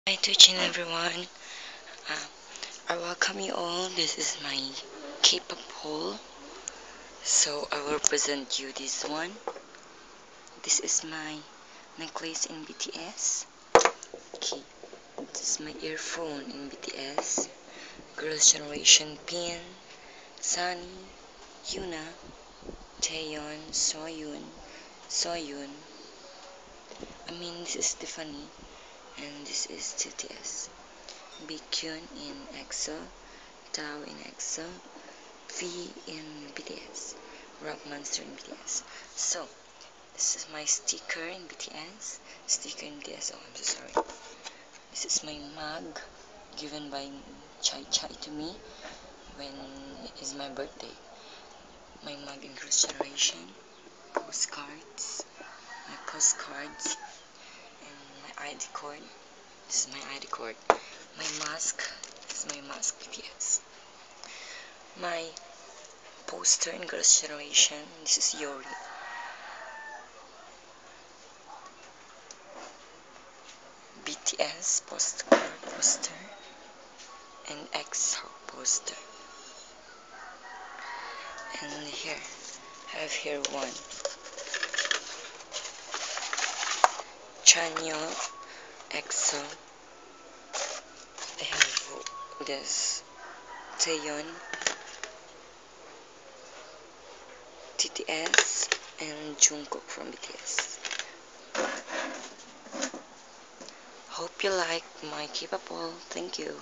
Hi Twitch and everyone. I welcome you all. This is my K-pop haul. So I will present you this one. This is my necklace in BTS. Okay. This is my earphone in BTS. Girls' Generation pin. Sunny, Yuna, Taeyeon, Soyun. This is Tiffany and this is TTS. Baekhyun in EXO, Tao in EXO, V in BTS, Rock Monster in BTS. So, this is my sticker in BTS. Sticker in BTS. Oh, I'm so sorry. This is my mug given by Chai Chai to me when it is my birthday. My mug in Girls' Generation, postcards, my postcards, and my ID card. This is my ID card. My mask. This is my mask BTS. My poster in Girls' Generation. This is Yori. BTS poster and EXO poster. And here, I have here one. Chanyeol, EXO. I have this Taeyeon, TTS, and Jungkook from BTS. Hope you like my K-pop haul. Thank you.